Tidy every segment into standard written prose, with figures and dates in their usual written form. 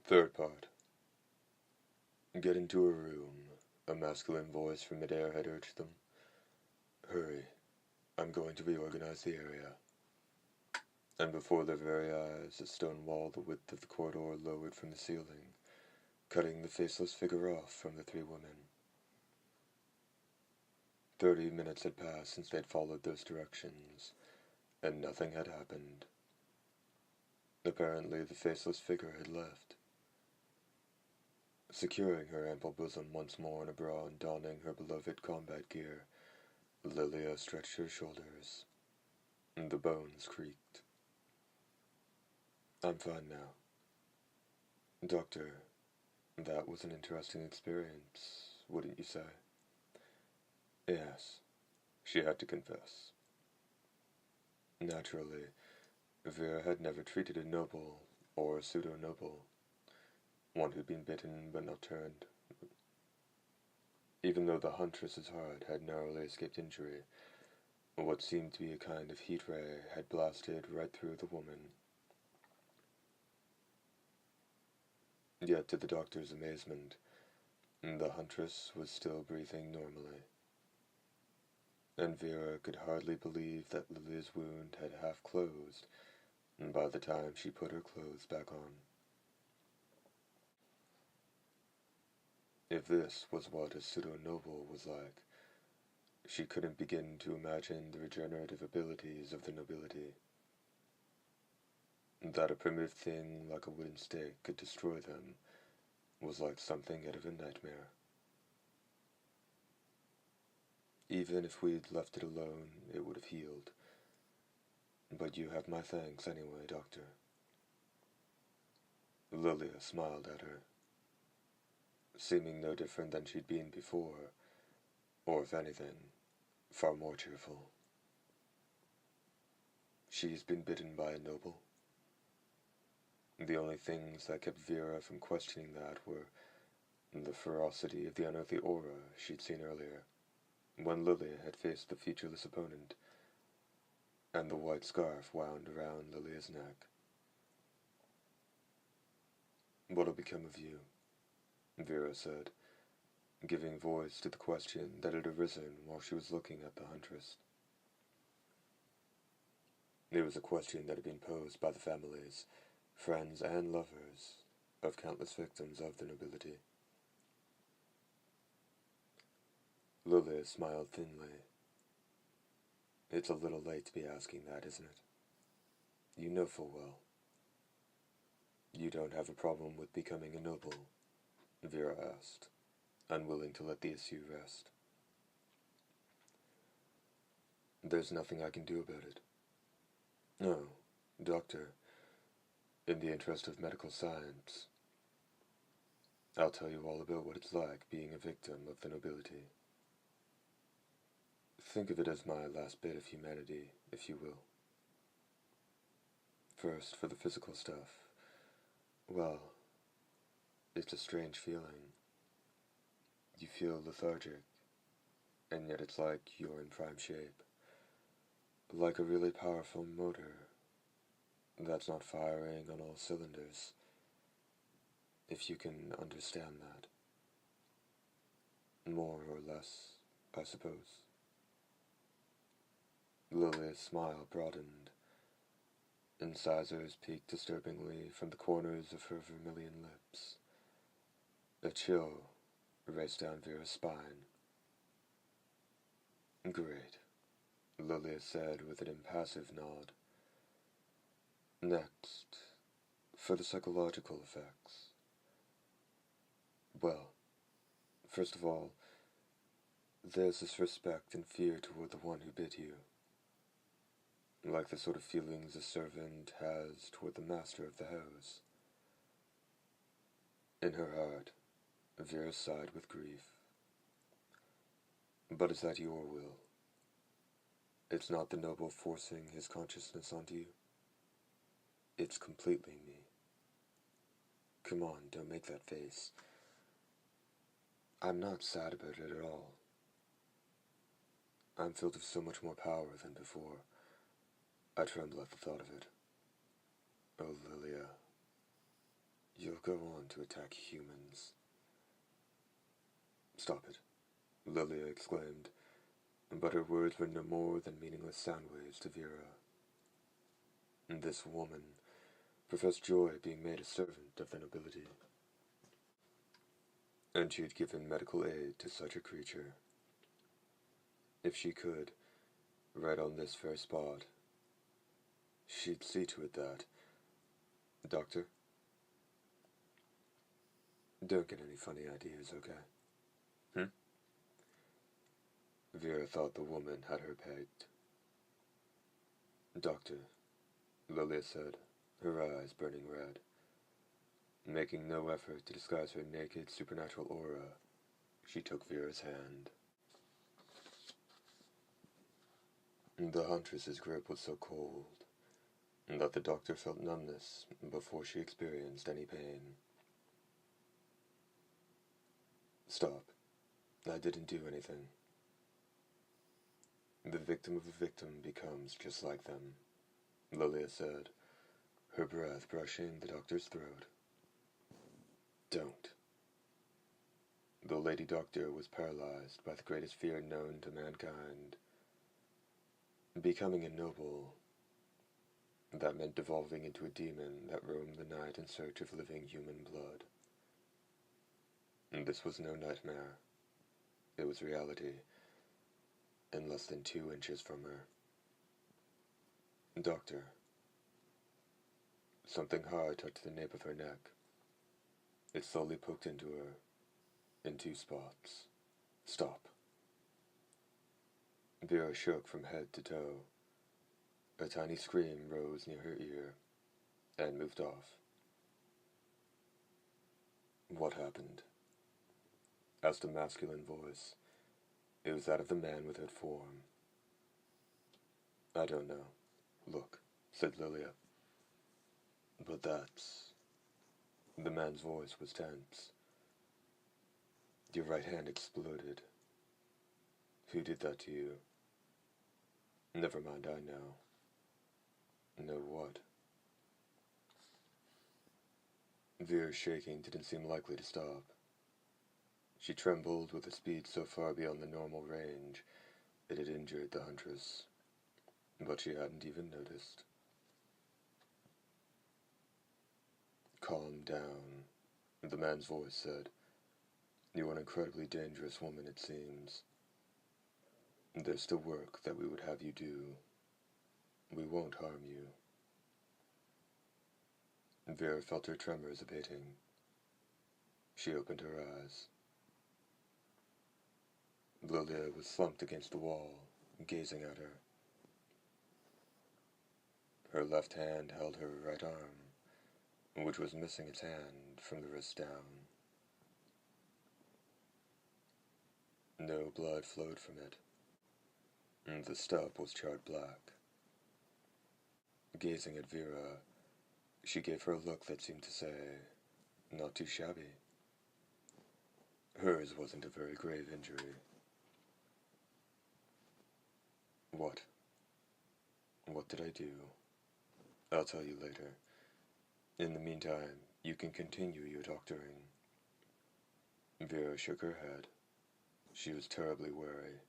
Third part. Get into a room, a masculine voice from midair had urged them. Hurry, I'm going to reorganize the area. And before their very eyes, a stone wall the width of the corridor lowered from the ceiling, cutting the faceless figure off from the three women. 30 minutes had passed since they'd followed those directions, and nothing had happened. Apparently, the faceless figure had left. Securing her ample bosom once more in a bra and donning her beloved combat gear, Lilia stretched her shoulders. The bones creaked. I'm fine now. Doctor, that was an interesting experience, wouldn't you say? Yes, she had to confess. Naturally, Vera had never treated a noble, or a pseudo-noble, one who'd been bitten but not turned. Even though the huntress's heart had narrowly escaped injury, what seemed to be a kind of heat ray had blasted right through the woman. Yet, to the doctor's amazement, the huntress was still breathing normally, and Vera could hardly believe that Lilia's wound had half closed by the time she put her clothes back on. If this was what a pseudo-noble was like, she couldn't begin to imagine the regenerative abilities of the nobility. That a primitive thing like a wooden stake could destroy them was like something out of a nightmare. Even if we'd left it alone, it would have healed. But you have my thanks anyway, Doctor. Lilia smiled at her, seeming no different than she'd been before, or if anything, far more cheerful. She's been bitten by a noble. The only things that kept Vera from questioning that were the ferocity of the unearthly aura she'd seen earlier, when Lilia had faced the featureless opponent, and the white scarf wound around Lilia's neck. What'll become of you? Vera said, giving voice to the question that had arisen while she was looking at the huntress. It was a question that had been posed by the families, friends and lovers, of countless victims of the nobility. Lilia smiled thinly. It's a little late to be asking that, isn't it? You know full well. You don't have a problem with becoming a noble, Vera asked, unwilling to let the issue rest. There's nothing I can do about it. No, Doctor, in the interest of medical science, I'll tell you all about what it's like being a victim of the nobility. Think of it as my last bit of humanity, if you will. First, for the physical stuff. Well, it's a strange feeling. You feel lethargic, and yet it's like you're in prime shape. Like a really powerful motor that's not firing on all cylinders, if you can understand that. More or less, I suppose. Lilia's smile broadened. Incisors peeked disturbingly from the corners of her vermilion lips. A chill raced down Vera's spine. Great, Lilia said with an impassive nod. Next, for the psychological effects. Well, first of all, there's this respect and fear toward the one who bit you. Like the sort of feelings a servant has toward the master of the house. In her heart, Vera sighed with grief. But is that your will? It's not the noble forcing his consciousness onto you. It's completely me. Come on, don't make that face. I'm not sad about it at all. I'm filled with so much more power than before. I tremble at the thought of it. Oh, Lilia, you'll go on to attack humans. Stop it, Lilia exclaimed, but her words were no more than meaningless sound waves to Vera. This woman professed joy at being made a servant of the nobility, and she had given medical aid to such a creature. If she could, right on this fair spot, she'd see to it that. Doctor? Don't get any funny ideas, okay? Vera thought the woman had her pegged. Doctor, Lilia said, her eyes burning red. Making no effort to disguise her naked supernatural aura, she took Vera's hand. The huntress's grip was so cold that the doctor felt numbness before she experienced any pain. Stop. I didn't do anything. The victim of a victim becomes just like them, Lilia said, her breath brushing the doctor's throat. Don't. The lady doctor was paralyzed by the greatest fear known to mankind. Becoming a noble, that meant devolving into a demon that roamed the night in search of living human blood. And this was no nightmare. It was reality, and less than 2 inches from her. Doctor. Something hard touched the nape of her neck. It slowly poked into her, in 2 spots. Stop. Vera shook from head to toe. A tiny scream rose near her ear, and moved off. What happened? Asked a masculine voice. It was that of the man with her form. I don't know. Look, said Lilia. But that's... The man's voice was tense. Your right hand exploded. Who did that to you? Never mind, I know. Know what? Vera's shaking didn't seem likely to stop. She trembled with a speed so far beyond the normal range it had injured the huntress, but she hadn't even noticed. Calm down, the man's voice said. You're an incredibly dangerous woman, it seems. There's still work that we would have you do. We won't harm you. Vera felt her tremors abating. She opened her eyes. Lilia was slumped against the wall, gazing at her. Her left hand held her right arm, which was missing its hand from the wrist down. No blood flowed from it, and the stub was charred black. Gazing at Vera, she gave her a look that seemed to say, not too shabby. Hers wasn't a very grave injury. What? What did I do? I'll tell you later. In the meantime, you can continue your doctoring. Vera shook her head. She was terribly wary.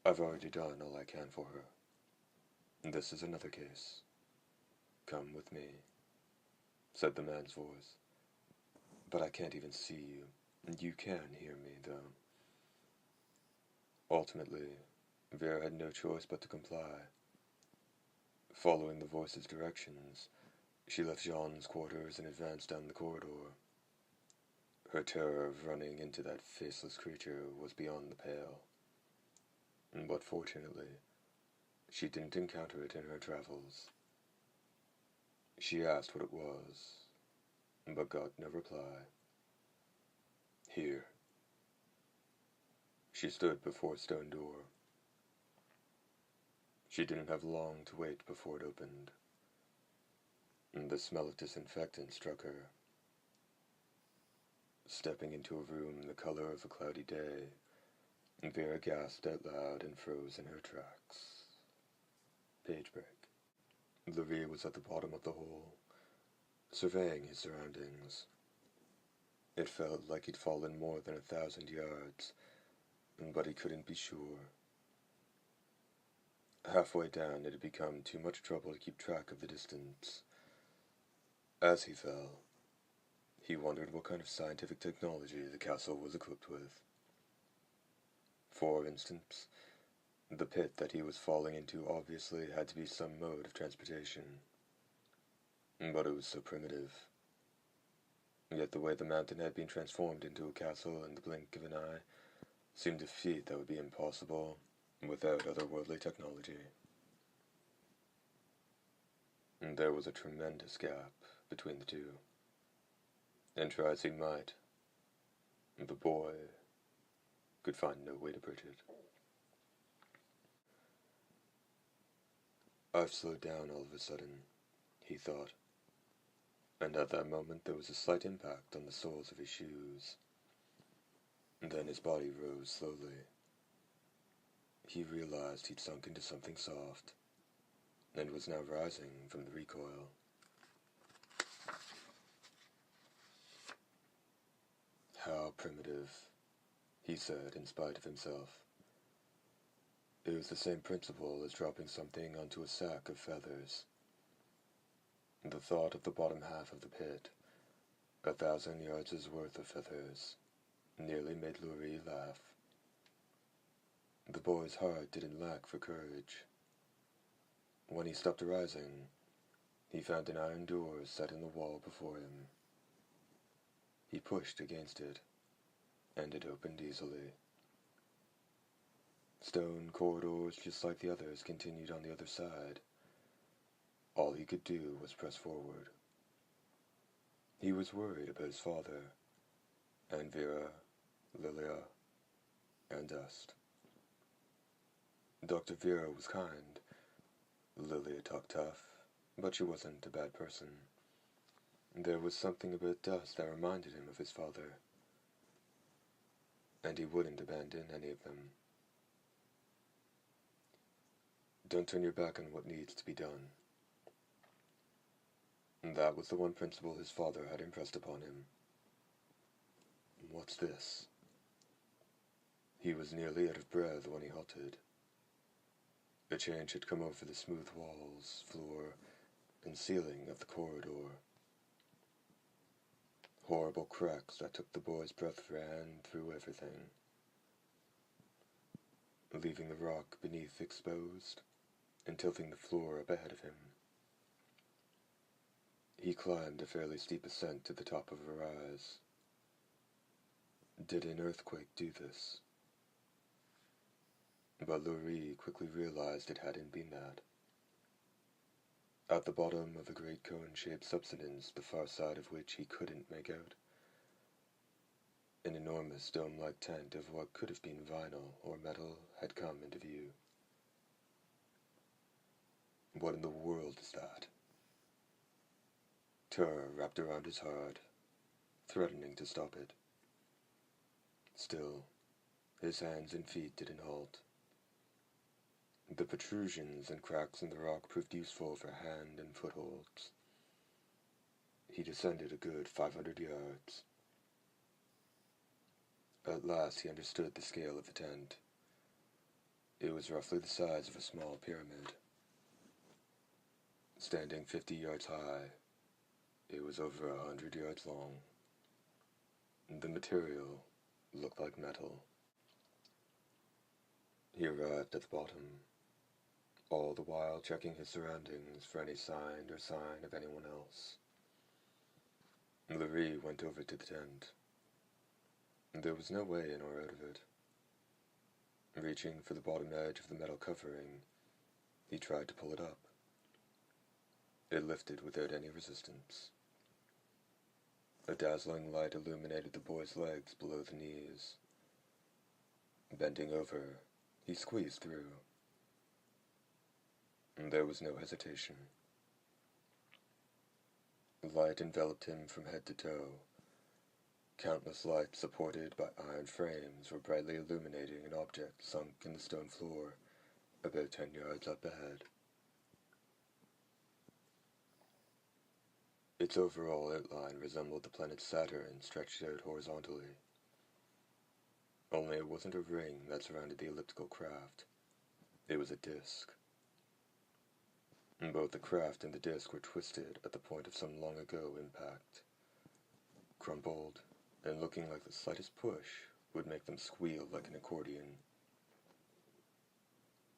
I've already done all I can for her. This is another case. Come with me, said the man's voice. But I can't even see you. You can hear me, though. Ultimately, Vera had no choice but to comply. Following the voice's directions, she left Jean's quarters and advanced down the corridor. Her terror of running into that faceless creature was beyond the pale. But fortunately, she didn't encounter it in her travels. She asked what it was, but got no reply. Here. She stood before a stone door. She didn't have long to wait before it opened. The smell of disinfectant struck her. Stepping into a room the color of a cloudy day, Vera gasped out loud and froze in her tracks. Page break. Levy was at the bottom of the hole, surveying his surroundings. It felt like he'd fallen more than 1,000 yards, but he couldn't be sure. Halfway down, it had become too much trouble to keep track of the distance. As he fell, he wondered what kind of scientific technology the castle was equipped with. For instance, the pit that he was falling into obviously had to be some mode of transportation. But it was so primitive. Yet the way the mountain had been transformed into a castle in the blink of an eye seemed a feat that would be impossible without otherworldly technology. And there was a tremendous gap between the two, and try as he might, the boy could find no way to bridge it. I've slowed down all of a sudden, he thought, and at that moment there was a slight impact on the soles of his shoes. Then his body rose slowly. He realized he'd sunk into something soft, and was now rising from the recoil. How primitive, he said in spite of himself. It was the same principle as dropping something onto a sack of feathers. The thought of the bottom half of the pit, 1,000 yards' worth of feathers, nearly made Lurie laugh. The boy's heart didn't lack for courage. When he stopped rising, he found an iron door set in the wall before him. He pushed against it, and it opened easily. Stone corridors just like the others continued on the other side. All he could do was press forward. He was worried about his father, and Vera, Lilia, and Dust. Dr. Vera was kind. Lilia talked tough, but she wasn't a bad person. There was something about Dust that reminded him of his father, and he wouldn't abandon any of them. Don't turn your back on what needs to be done. That was the one principle his father had impressed upon him. What's this? He was nearly out of breath when he halted. A change had come over the smooth walls, floor, and ceiling of the corridor. Horrible cracks that took the boy's breath ran through everything, leaving the rock beneath exposed and tilting the floor up ahead of him. He climbed a fairly steep ascent to the top of a rise. Did an earthquake do this? But Lurie quickly realized it hadn't been that. At the bottom of a great cone-shaped subsidence, the far side of which he couldn't make out, an enormous dome-like tent of what could have been vinyl or metal had come into view. What in the world is that? Terror wrapped around his heart, threatening to stop it. Still, his hands and feet didn't halt. The protrusions and cracks in the rock proved useful for hand and footholds. He descended a good 500 yards. At last he understood the scale of the tent. It was roughly the size of a small pyramid. Standing 50 yards high, it was over 100 yards long. The material looked like metal. He arrived at the bottom, all the while checking his surroundings for any sign of anyone else. Lurie went over to the tent. There was no way in or out of it. Reaching for the bottom edge of the metal covering, he tried to pull it up. It lifted without any resistance. A dazzling light illuminated the boy's legs below the knees. Bending over, he squeezed through. There was no hesitation. Light enveloped him from head to toe. Countless lights supported by iron frames were brightly illuminating an object sunk in the stone floor about 10 yards up ahead. Its overall outline resembled the planet Saturn stretched out horizontally. Only it wasn't a ring that surrounded the elliptical craft. It was a disk. Both the craft and the disk were twisted at the point of some long ago impact, crumpled, and looking like the slightest push would make them squeal like an accordion.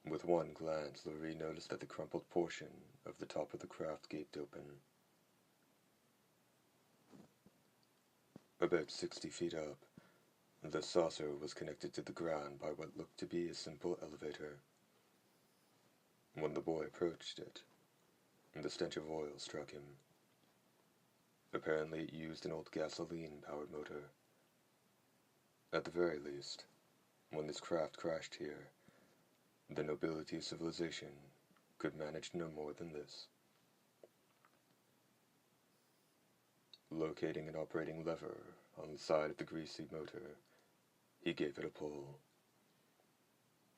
With one glance, Loree noticed that the crumpled portion of the top of the craft gaped open. About 60 feet up, the saucer was connected to the ground by what looked to be a simple elevator. When the boy approached it, the stench of oil struck him. Apparently it used an old gasoline-powered motor. At the very least, when this craft crashed here, the nobility of civilization could manage no more than this. Locating an operating lever on the side of the greasy motor, he gave it a pull.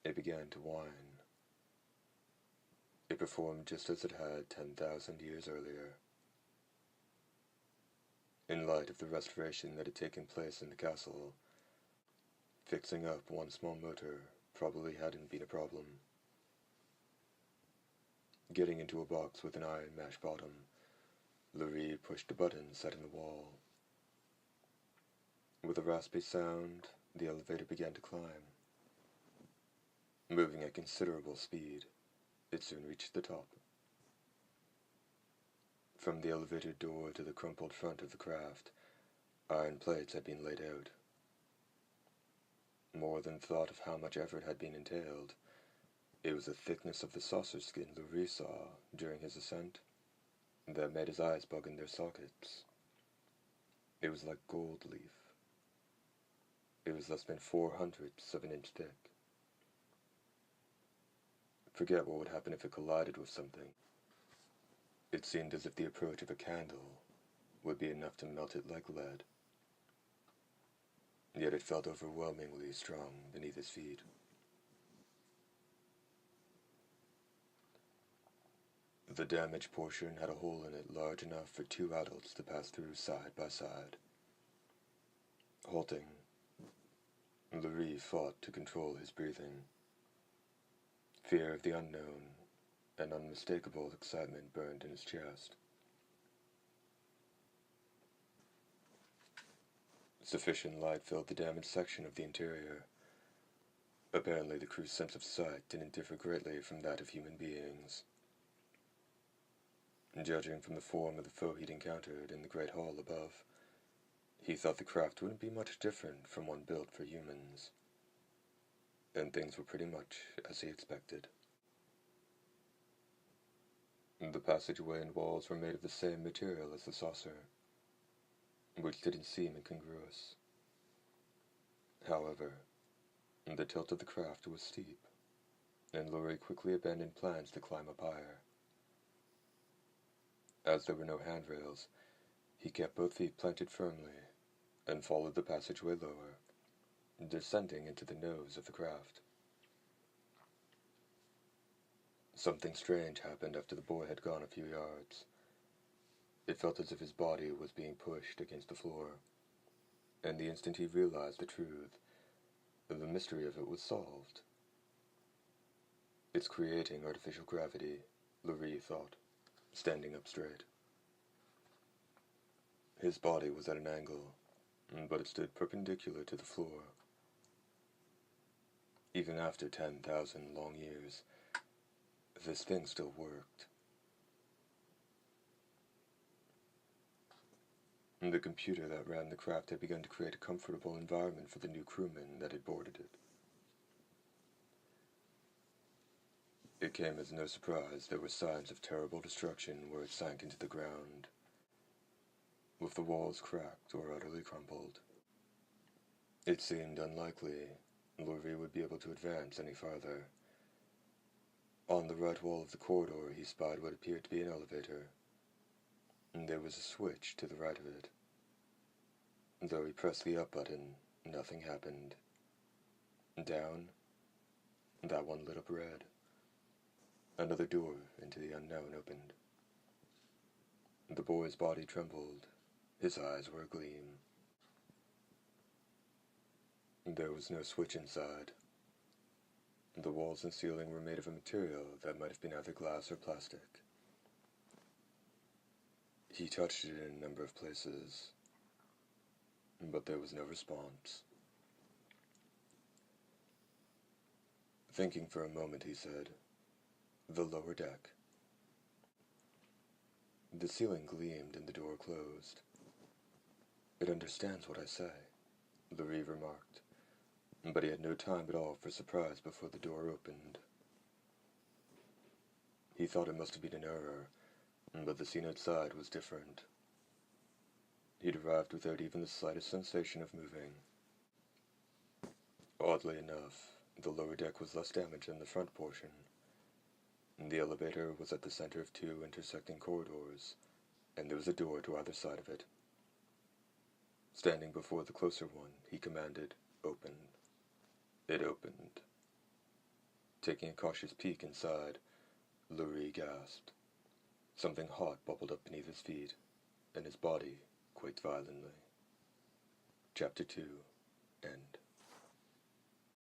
It began to whine. It performed just as it had 10,000 years earlier. In light of the restoration that had taken place in the castle, fixing up one small motor probably hadn't been a problem. Getting into a box with an iron mesh bottom, Loree pushed a button set in the wall. With a raspy sound, the elevator began to climb. Moving at considerable speed, it soon reached the top. From the elevator door to the crumpled front of the craft, iron plates had been laid out. More than thought of how much effort had been entailed, it was the thickness of the saucer skin Loree saw during his ascent that made his eyes bug in their sockets. It was like gold leaf. It was less than 4/100ths of an inch thick. Forget what would happen if it collided with something. It seemed as if the approach of a candle would be enough to melt it like lead. Yet it felt overwhelmingly strong beneath his feet. The damaged portion had a hole in it large enough for 2 adults to pass through side by side. Halting, Loree fought to control his breathing. Fear of the unknown and unmistakable excitement burned in his chest. Sufficient light filled the damaged section of the interior. Apparently the crew's sense of sight didn't differ greatly from that of human beings. Judging from the form of the foe he'd encountered in the great hall above, he thought the craft wouldn't be much different from one built for humans. And things were pretty much as he expected. The passageway and walls were made of the same material as the saucer, which didn't seem incongruous. However, the tilt of the craft was steep, and Loree quickly abandoned plans to climb up higher. As there were no handrails, he kept both feet planted firmly and followed the passageway lower, descending into the nose of the craft. Something strange happened after the boy had gone a few yards. It felt as if his body was being pushed against the floor, and the instant he realized the truth, the mystery of it was solved. It's creating artificial gravity, Loree thought, standing up straight. His body was at an angle, but it stood perpendicular to the floor. Even after 10,000 long years, this thing still worked. The computer that ran the craft had begun to create a comfortable environment for the new crewmen that had boarded it. It came as no surprise there were signs of terrible destruction where it sank into the ground, with the walls cracked or utterly crumpled. It seemed unlikely Loree would be able to advance any farther. On the right wall of the corridor he spied what appeared to be an elevator. There was a switch to the right of it. Though he pressed the up button, nothing happened. Down, that one lit up red. Another door into the unknown opened. The boy's body trembled. His eyes were agleam. There was no switch inside. The walls and ceiling were made of a material that might have been either glass or plastic. He touched it in a number of places, but there was no response. Thinking for a moment, he said, "The lower deck." The ceiling gleamed and the door closed. "It understands what I say," Lurie remarked, but he had no time at all for surprise before the door opened. He thought it must have been an error, but the scene outside was different. He'd arrived without even the slightest sensation of moving. Oddly enough, the lower deck was less damaged than the front portion. The elevator was at the center of two intersecting corridors, and there was a door to either side of it. Standing before the closer one, he commanded, "Open." It opened. Taking a cautious peek inside, Lurie gasped. Something hot bubbled up beneath his feet, and his body quaked violently. Chapter 2. End.